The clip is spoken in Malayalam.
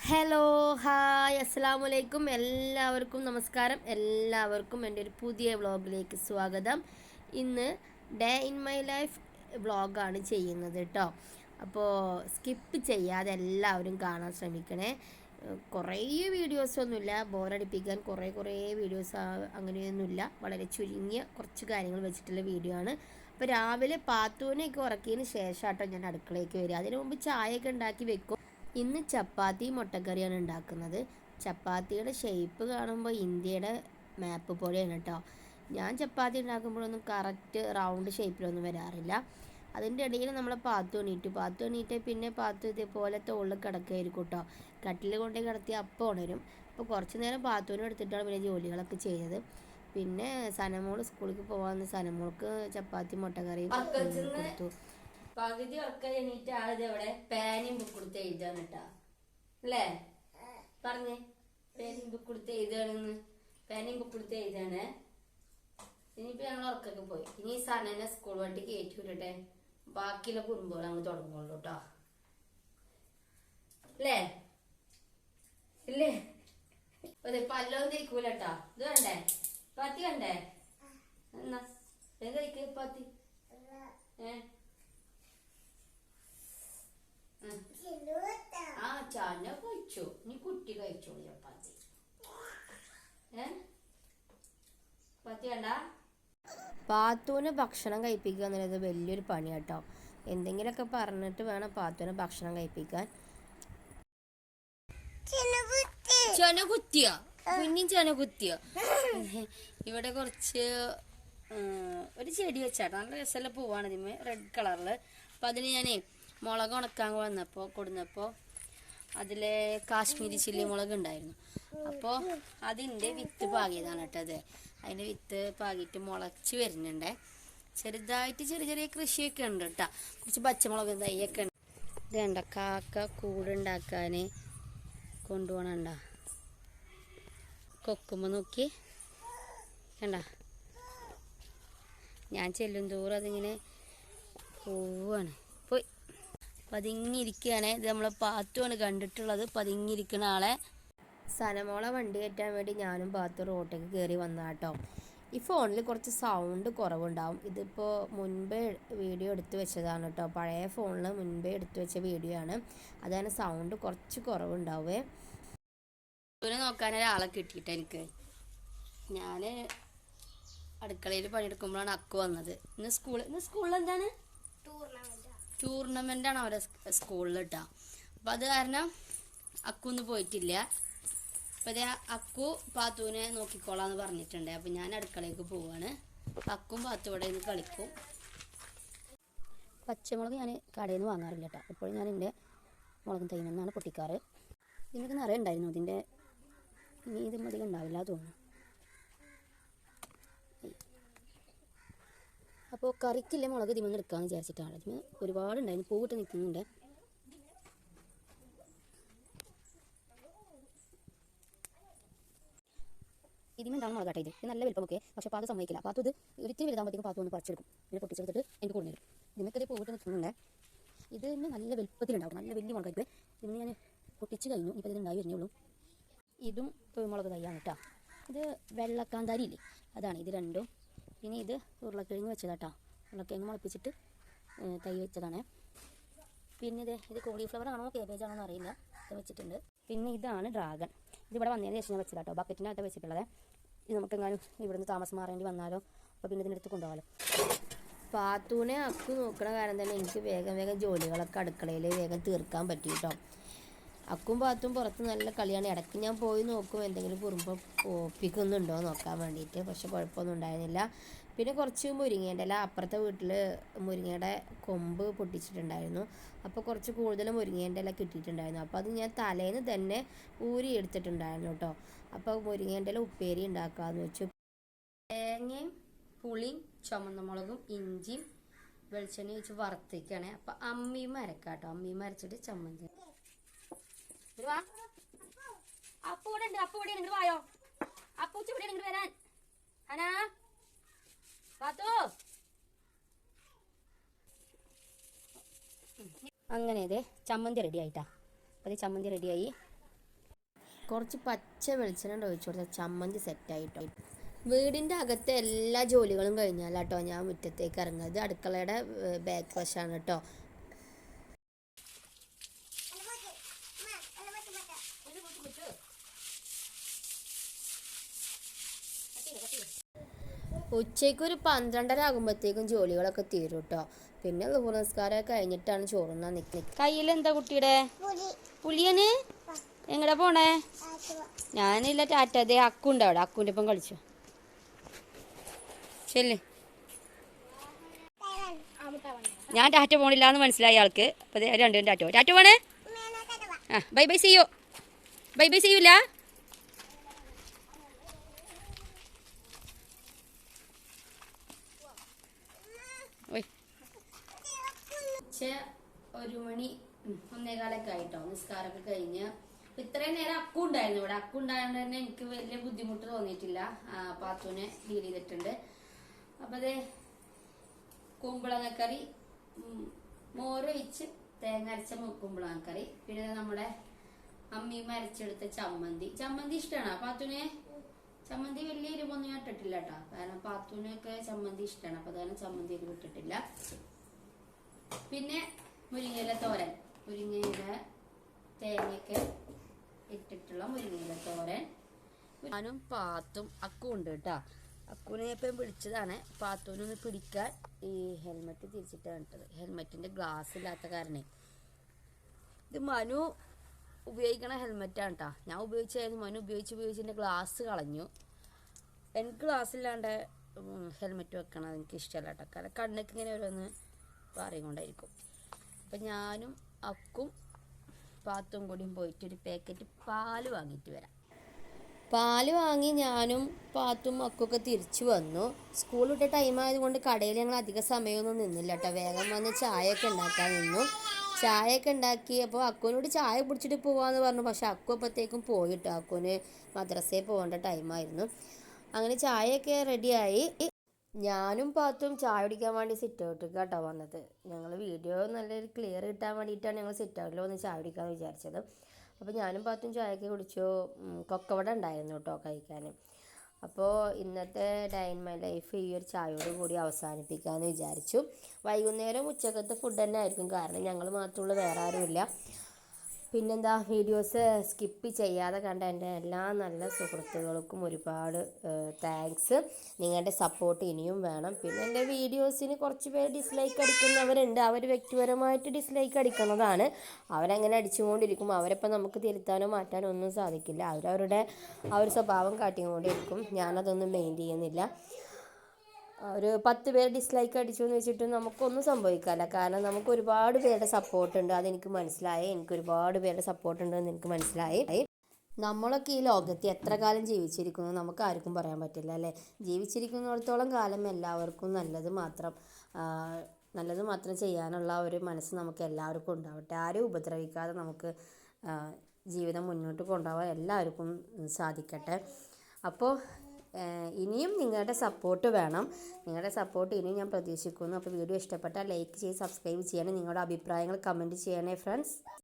ഹലോ ഹായ് അസ്സലാമലൈക്കും എല്ലാവർക്കും നമസ്കാരം. എല്ലാവർക്കും എൻ്റെ ഒരു പുതിയ വ്ളോഗിലേക്ക് സ്വാഗതം. ഇന്ന് ഡേ ഇൻ മൈ ലൈഫ് വ്ളോഗാണ് ചെയ്യുന്നത് കേട്ടോ. അപ്പോൾ സ്കിപ്പ് ചെയ്യാതെ എല്ലാവരും കാണാൻ ശ്രമിക്കണേ. കുറേ വീഡിയോസൊന്നുമില്ല, ബോറടിപ്പിക്കാൻ കുറേ വീഡിയോസ് അങ്ങനെയൊന്നുമില്ല. വളരെ ചുരുങ്ങിയ കുറച്ച് കാര്യങ്ങൾ വെച്ചിട്ടുള്ള വീഡിയോ ആണ്. അപ്പോൾ രാവിലെ പാത്തൂനെയൊക്കെ ഉറക്കിയതിന് ശേഷം കേട്ടോ ഞാൻ അടുക്കളയ്ക്ക് വരിക. അതിനു മുമ്പ് ചായയൊക്കെ ഉണ്ടാക്കി വെക്കും. ഇന്ന് ചപ്പാത്തി മുട്ടക്കറിയാണ് ഉണ്ടാക്കുന്നത്. ചപ്പാത്തിയുടെ ഷേപ്പ് കാണുമ്പോൾ ഇന്ത്യയുടെ മാപ്പ് പോലെയാണ് കേട്ടോ. ഞാൻ ചപ്പാത്തി ഉണ്ടാക്കുമ്പോഴൊന്നും കറക്റ്റ് റൗണ്ട് ഷേപ്പിലൊന്നും വരാറില്ല. അതിൻ്റെ ഇടയിൽ നമ്മൾ പാത്തു എണീറ്റ് പിന്നെ പാത്തു ഇതേപോലെ തോളിൽ കിടക്കുകയായിരിക്കും കേട്ടോ. കട്ടിൽ കൊണ്ടേ കിടത്തി അപ്പം ഉണരും. അപ്പോൾ കുറച്ച് നേരം പാത്തുവിനെ എടുത്തിട്ടാണ് പിന്നെ ജോലികളൊക്കെ ചെയ്തത്. പിന്നെ സനമോൾ സ്കൂളിലേക്ക് പോകാമെന്ന് സനമോൾക്ക് ചപ്പാത്തി മുട്ടക്കറിയും കൊടുത്തു. പകുതി ഉറക്കം കഴിഞ്ഞിട്ട് ആളിത് എവിടെ പേനും ബുക്ക് കൊടുത്ത് എഴുതാണ് കേട്ടാ അല്ലേ? പറഞ്ഞേ, പേനും ബുക്ക് കൊടുത്ത് എഴുതാണെന്ന്. പേനും ബുക്ക് കൊടുത്ത് എഴുതാണ്. ഇനിയിപ്പോ ഞങ്ങൾ ഉറക്കൊക്കെ പോയി. ഇനി സനനെ സ്കൂൾ വണ്ടി കയറ്റി വിടട്ടെ, ബാക്കിയുള്ള കുറുമ്പോൾ അങ്ങ് തുടങ്ങുള്ളൂ കേട്ടോ. അല്ലേ ഇല്ലേ? അതെ, പല്ലൊന്നും തേക്കൂല കേട്ടോ. ഇത് വേണ്ടേ? പാത്തി വേണ്ടേ? എന്നാ കഴിക്ക പാത്തി. ആ ചാന കഴിച്ചു, നീ കുട്ടി കഴിച്ചോളൂ ചപ്പാത്തി. ചപ്പാത്തി വേണ്ട. പാത്തൂന് ഭക്ഷണം കഴിപ്പിക്കുക എന്നുള്ളത് വലിയൊരു പണി കേട്ടോ. എന്തെങ്കിലുമൊക്കെ പറഞ്ഞിട്ട് വേണം പാത്തൂനെ ഭക്ഷണം കഴിപ്പിക്കാൻ. ചെന കുത്തിയോ? പിന്നെയും ചെന കുത്തിയോ? ഇവിടെ കുറച്ച് ഒരു ചെടി വെച്ചാട്ടോ, നല്ല രസമുള്ള പൂവാണ് ഇതിന്മേ, റെഡ് കളറില്. അപ്പം അതിന് ഞാനേ മുളക് ഉണക്കാൻ കൊടുന്നപ്പോൾ അതിലെ കാശ്മീരി ചില്ലി മുളക് ഉണ്ടായിരുന്നു. അപ്പോൾ അതിൻ്റെ വിത്ത് പാകിയതാണ് കേട്ടോ. അത് അതിൻ്റെ വിത്ത് പാകിയിട്ട് മുളച്ച് വരുന്നുണ്ട്. ചെറുതായിട്ട് ചെറിയ കൃഷിയൊക്കെ ഉണ്ട് കേട്ടോ. കുറച്ച് പച്ചമുളക് തൈയൊക്കെ ഉണ്ട്. ഇത് കണ്ട കാക്ക കൂടുണ്ടാക്കാൻ കൊണ്ടുപോകണണ്ട. കൊക്കുമ്പോൾ നോക്കി കണ്ട, ഞാൻ ചെല്ലും തോറും അതിങ്ങനെ പോവാണ്. പോയി പതുങ്ങിയിരിക്കുകയാണ്. ഇത് നമ്മളെ പാത്തുമാണ് കണ്ടിട്ടുള്ളത്, പതുങ്ങിയിരിക്കുന്ന ആളെ. സനമോളെ വണ്ടി കയറ്റാൻ വേണ്ടി ഞാനും പാത്തു റോട്ടേക്ക് കയറി വന്നാട്ടോ. ഈ ഫോണിൽ കുറച്ച് സൗണ്ട് കുറവുണ്ടാവും. ഇതിപ്പോൾ മുൻപേ വീഡിയോ എടുത്തു വെച്ചതാണ് കേട്ടോ. പഴയ ഫോണിൽ മുൻപേ എടുത്തു വെച്ച വീഡിയോ ആണ്. അതാണ് സൗണ്ട് കുറച്ച് കുറവുണ്ടാവേ. ഇതിനെ നോക്കാൻ ഒരാളെ കിട്ടിയിട്ട് എനിക്ക്, ഞാൻ അടുക്കളയിൽ പണിയെടുക്കുമ്പോഴാണ് അക്കു വന്നത്. ഇന്ന് സ്കൂളിൽ എന്താണ് ടൂർണമെൻ്റ് ആണ് അവരെ സ്കൂളിൽ കേട്ടോ. അപ്പം അത് കാരണം അക്കു ഒന്നും പോയിട്ടില്ല. അപ്പം അതേ അക്കു പാത്തുവിനെ നോക്കിക്കോളാന്ന് പറഞ്ഞിട്ടുണ്ട്. അപ്പം ഞാൻ അടുക്കളയ്ക്ക് പോവാണ്. അക്കും പാത്തു ഇവിടെ നിന്ന് കളിക്കും. പച്ചമുളക് ഞാൻ കടയിൽ നിന്ന് വാങ്ങാറില്ല കേട്ടോ. എപ്പോഴും ഞാൻ എൻ്റെ മുളകും തൈമെന്നാണ് പൊട്ടിക്കാറ്. ഇതിനൊക്കെ നിറയെ ഉണ്ടായിരുന്നു. ഇതിൻ്റെ ഇനി ഇതും അധികം ഉണ്ടാവില്ല തോന്നുന്നു. അപ്പോൾ കറിക്കില്ല മുളക് ഇതിമൊന്നും എടുക്കാമെന്ന് വിചാരിച്ചിട്ടാണ്. ഇതിന് ഒരുപാടുണ്ടായിരുന്നു, പൂവിട്ട് നിൽക്കുന്നുണ്ട്. ഇതിനുണ്ടാകുന്ന മുളകാട്ടെ. ഇത് നല്ല വലുപ്പമൊക്കെ, പക്ഷേ പാത്ത് സമ്മതിക്കില്ല. പാത്തു ഇത് ഒരിത്തിരി വലുതാകുമ്പോഴത്തേക്കും പാത്തു ഒന്ന് പറിച്ചെടുക്കും. പിന്നെ പൊട്ടിച്ചെടുത്തിട്ട് എനിക്ക് കൊണ്ടുവരും. ഇതിനൊക്കെ ഇത് പൂവിട്ട് നിൽക്കുന്നുണ്ട്. ഇത് തന്നെ നല്ല വലുപ്പത്തിലുണ്ടാവും, നല്ല വലിയ മുളകായിട്ട്. ഇതിന് ഞാൻ പൊട്ടിച്ച് കഴിഞ്ഞു. ഇപ്പോൾ ഇത് ഉണ്ടായി വരുന്നേ ഉള്ളൂ. ഇതും മുളക് തയ്യാണ് കേട്ടോ. ഇത് വെള്ളക്കാന്താരി ഇല്ലേ, അതാണ് ഇത് രണ്ടും. പിന്നെ ഇത് ഉരുളക്കിഴങ്ങ് വെച്ചതാട്ടോ. ഉരുളക്കിഴങ്ങ് മുളപ്പിച്ചിട്ട് തൈ വെച്ചതാണ്. പിന്നെ ഇത് കോളിഫ്ലവർ ആണോ കേബേജ് ആണോ എന്ന് അറിയില്ല, ഇത് വെച്ചിട്ടുണ്ട്. പിന്നെ ഇതാണ് ഡ്രാഗൺ. ഇതിവിടെ വന്നതിന് ശേഷം ഞാൻ വെച്ചതാട്ടോ. ബക്കറ്റിനകത്ത് വെച്ചിട്ടുള്ളത്. ഇത് നമുക്കെങ്ങാനും ഇവിടുന്ന് താമസം മാറേണ്ടി വന്നാലോ, അപ്പോൾ പിന്നെ ഇതിനെടുത്ത് കൊണ്ടുപോകാമല്ലോ. പാത്തൂനെ അക്കു നോക്കണ കാരണം തന്നെ എനിക്ക് വേഗം ജോലികളൊക്കെ അടുക്കളയിൽ വേഗം തീർക്കാൻ പറ്റി കേട്ടോ. അക്കും പാത്തും പുറത്ത് നല്ല കളിയാണ്. ഇടയ്ക്ക് ഞാൻ പോയി നോക്കും എന്തെങ്കിലും കുറുമ്പ് ഒപ്പിക്കുന്നുണ്ടോ നോക്കാൻ വേണ്ടിയിട്ട്. പക്ഷെ കുഴപ്പമൊന്നും ഉണ്ടായിരുന്നില്ല. പിന്നെ കുറച്ച് മുരിങ്ങേൻ്റെ ഇല, അപ്പുറത്തെ വീട്ടിൽ മുരിങ്ങയുടെ കൊമ്പ് പൊട്ടിച്ചിട്ടുണ്ടായിരുന്നു. അപ്പോൾ കുറച്ച് കൂടുതൽ മുരിങ്ങേൻ്റെ ഇല കിട്ടിയിട്ടുണ്ടായിരുന്നു. അപ്പോൾ അത് ഞാൻ തലേന്ന് തന്നെ ഊരി എടുത്തിട്ടുണ്ടായിരുന്നു കേട്ടോ. അപ്പോൾ മുരിങ്ങേൻ്റെ ഇല ഉപ്പേരി ഉണ്ടാക്കാമെന്ന് വെച്ചു. തേങ്ങയും പുളിയും ചുമന്ന മുളകും ഇഞ്ചിയും വെളിച്ചെണ്ണ വെച്ച് വറുത്തേക്കാണ്. അപ്പോൾ അമ്മിയും അരക്കാം കേട്ടോ. അമ്മിയും അരച്ചിട്ട് ചമ്മന്തി. അപ്പു ഇവിടെ ഉണ്ട്, അപ്പു ഇവിടെ നിങ്ങൾ വായോ. അപ്പൂച്ച ഇവിടെ നിങ്ങൾ വരാൻ. അനാ പാത്തു. അങ്ങനെ അതെ ചമ്മന്തി റെഡി ആയിട്ടാ. അപ്പോൾ അത് ചമ്മന്തി റെഡിയായി. കുറച്ച് പച്ച വെളിച്ചെണ്ണ ഒഴിച്ചു കൊടുത്താൽ ചമ്മന്തി സെറ്റായിട്ടോ. വീടിൻ്റെ അകത്തെ എല്ലാ ജോലികളും കഴിഞ്ഞാലാട്ടോ ഞാൻ മുറ്റത്തേക്ക് ഇറങ്ങുന്നത്. അടുക്കളയുടെ ബാക്ക് വശമാണ് കേട്ടോ. ഉച്ചയ്ക്ക് ഒരു 12:30 ആകുമ്പോഴത്തേക്കും ജോലികളൊക്കെ തീരും കേട്ടോ. പിന്നെ നമസ്കാരമൊക്കെ കഴിഞ്ഞിട്ടാണ് ചോറുന്നാൻ നിൽക്കുന്നത്. കയ്യിലെന്താ കുട്ടിയുടെ പുളിയന് എങ്ങടെ പോണേ? ഞാനില്ല ടാറ്റ. അതേ അക്കുണ്ട് അവിടെ, അക്കുൻ്റെ ഒപ്പം കളിച്ചു. ശരി, ഞാൻ ടാറ്റ പോണില്ല എന്ന് മനസ്സിലായി ആൾക്ക്. അപ്പോൾ രണ്ടും ടാറ്റ പോണേ. ആ ബൈ ബൈ ചെയ്യൂ. ബൈ ബൈ ചെയ്യൂല. ഉച്ച 1 മണി 1:15 ആയിട്ടോ. നിസ്കാരമൊക്കെ കഴിഞ്ഞ് ഇത്രയും നേരം അക്കു ഉണ്ടായിരുന്നു ഇവിടെ. അക്കു ഉണ്ടായതുകൊണ്ട് തന്നെ എനിക്ക് വലിയ ബുദ്ധിമുട്ട് തോന്നിയിട്ടില്ല. പാത്തുവിനെ ഡീൽ ചെയ്തിട്ടുണ്ട്. അപ്പോൾ അതേ കുമ്പളങ്ങക്കറി, മോര് ഒഴിച്ച് തേങ്ങ അരച്ച കുമ്പളങ്ങക്കറി, പിന്നെ നമ്മുടെ അമ്മിയും അരച്ചെടുത്ത ചമ്മന്തി ഇഷ്ടമാണ് പാത്തുവിനെ. ചമ്മന്തി വലിയ എരിവൊന്നും ഞാൻ ഇട്ടിട്ടില്ല കേട്ടോ, കാരണം പാത്തുവിനൊക്കെ ചമ്മന്തി ഇഷ്ടമാണ്. അപ്പോൾ അതുകാരണം ചമ്മന്തി എരിവ് ഇട്ടിട്ടില്ല. പിന്നെ മുരിങ്ങയില തോരൻ, മുരിങ്ങയില തേങ്ങയൊക്കെ ഇട്ടിട്ടുള്ള മുരിങ്ങയില തോരൻ. ഞാനും പാത്തും അക്കും ഉണ്ട് കേട്ടോ. അക്കുവിനെ ഇപ്പം പിടിച്ചതാണ്. പാത്തുവിനൊന്ന് പിടിക്കാൻ ഈ ഹെൽമെറ്റ് തിരിച്ചിട്ടാണ് ഇട്ടത്. ഹെൽമെറ്റിൻ്റെ ഗ്ലാസ് ഇല്ലാത്ത കാരണേ. ഇത് മനു ഉപയോഗിക്കണ ഹെൽമെറ്റാണ് കേട്ടോ. ഞാൻ ഉപയോഗിച്ചായിരുന്നു. മനു ഉപയോഗിച്ചതിൻ്റെ ഗ്ലാസ് കളഞ്ഞു. എനിക്ക് ഗ്ലാസ് ഇല്ലാണ്ട് ഹെൽമെറ്റ് വെക്കണം എനിക്ക് ഇഷ്ടമല്ല കേട്ടോ, കാരണം കണ്ണൊക്കെ ഇങ്ങനെ ഓരോന്ന് പറയുകൊണ്ടായിരിക്കും. അപ്പം ഞാനും അക്കും പാത്തും കൂടിയും പോയിട്ട് ഒരു പാക്കറ്റ് പാല് വാങ്ങിയിട്ട് വരാം. പാല് വാങ്ങി ഞാനും പാത്തും അക്കൊക്കെ തിരിച്ചു വന്നു. സ്കൂൾ വിട്ട ടൈം ആയതുകൊണ്ട് കടയിൽ ഞങ്ങൾ അധിക സമയമൊന്നും നിന്നില്ല കേട്ടോ. വേഗം വന്ന് ചായയൊക്കെ ഉണ്ടാക്കാൻ നിന്നു. ചായയൊക്കെ ഉണ്ടാക്കി. അപ്പോൾ അക്കുവിനോട് ചായ പിടിച്ചിട്ട് പോകാമെന്ന് പറഞ്ഞു. പക്ഷെ അക്കു അപ്പോഴത്തേക്കും പോയിട്ടോ. അക്കുവിന് മദ്രസയിൽ പോകേണ്ട ടൈമായിരുന്നു. അങ്ങനെ ചായയൊക്കെ റെഡിയായി. ഞാനും പാത്തും ചായ കുടിക്കാൻ വേണ്ടി സിറ്റ് ഔട്ടിൽ കേട്ടോ വന്നത്. ഞങ്ങൾ വീഡിയോ നല്ലൊരു ക്ലിയർ കിട്ടാൻ വേണ്ടിയിട്ടാണ് ഞങ്ങൾ സിറ്റ് ഔട്ടിൽ വന്ന് ചായ കുടിക്കാമെന്ന് വിചാരിച്ചത്. അപ്പോൾ ഞാനും പാത്തും ചായയൊക്കെ കുടിച്ചു. കൊക്കവട ഉണ്ടായിരുന്നു കേട്ടോ കഴിക്കാൻ. അപ്പോൾ ഇന്നത്തെ ഡേ ഇൻ മൈ ലൈഫ് ഈ ഒരു ചായയോട് കൂടി അവസാനിപ്പിക്കാമെന്ന് വിചാരിച്ചു. വൈകുന്നേരം ഉച്ചക്കത്തെ ഫുഡ് തന്നെ ആയിരിക്കും, കാരണം ഞങ്ങൾ മാത്രമുള്ള വേറെ ആരുമില്ല. പിന്നെന്താ, വീഡിയോസ് സ്കിപ്പ് ചെയ്യാതെ കണ്ട എൻ്റെ എല്ലാ നല്ല സുഹൃത്തുക്കൾക്കും ഒരുപാട് താങ്ക്സ്. നിങ്ങളുടെ സപ്പോർട്ട് ഇനിയും വേണം. പിന്നെ എൻ്റെ വീഡിയോസിന് കുറച്ച് പേര് ഡിസ്ലൈക്ക് അടിക്കുന്നവരുണ്ട്. അവർ വ്യക്തിപരമായിട്ട് ഡിസ്ലൈക്ക് അടിക്കുന്നതാണ്. അവരങ്ങനെ അടിച്ചുകൊണ്ടിരിക്കും. അവരിപ്പോൾ നമുക്ക് തിരുത്താനോ മാറ്റാനോ ഒന്നും സാധിക്കില്ല. അവരവരുടെ ആ ഒരു സ്വഭാവം കാട്ടിക്കൊണ്ടിരിക്കും. ഞാനതൊന്നും മെയിൻ ചെയ്യുന്നില്ല. ഒരു 10 പേര് ഡിസ്ലൈക്ക് അടിച്ചു എന്ന് വെച്ചിട്ട് നമുക്കൊന്നും സംഭവിക്കാമല്ല, കാരണം നമുക്ക് ഒരുപാട് പേരുടെ സപ്പോർട്ടുണ്ട്. അതെനിക്ക് മനസ്സിലായി. എനിക്ക് ഒരുപാട് പേരുടെ സപ്പോർട്ടുണ്ടെന്ന് എനിക്ക് മനസ്സിലായി. നമ്മളൊക്കെ ഈ ലോകത്ത് എത്ര കാലം ജീവിച്ചിരിക്കുന്നു നമുക്ക് ആർക്കും പറയാൻ പറ്റില്ല അല്ലേ. ജീവിച്ചിരിക്കുന്നിടത്തോളം കാലം എല്ലാവർക്കും നല്ലത് മാത്രം ചെയ്യാനുള്ള ഒരു മനസ്സ് നമുക്ക് എല്ലാവർക്കും ഉണ്ടാവട്ടെ. ആരും ഉപദ്രവിക്കാതെ നമുക്ക് ജീവിതം മുന്നോട്ട് കൊണ്ടുപോകാൻ എല്ലാവർക്കും സാധിക്കട്ടെ. അപ്പോൾ ഇനിയും നിങ്ങളുടെ സപ്പോർട്ട് വേണം. നിങ്ങളുടെ സപ്പോർട്ട് ഇനിയും ഞാൻ പ്രതീക്ഷിക്കുന്നു. അപ്പോൾ വീഡിയോ ഇഷ്ടപ്പെട്ടാൽ ലൈക്ക് ചെയ്ത് സബ്സ്ക്രൈബ് ചെയ്യണേ. നിങ്ങളുടെ അഭിപ്രായങ്ങൾ കമൻറ്റ് ചെയ്യണേ ഫ്രണ്ട്സ്.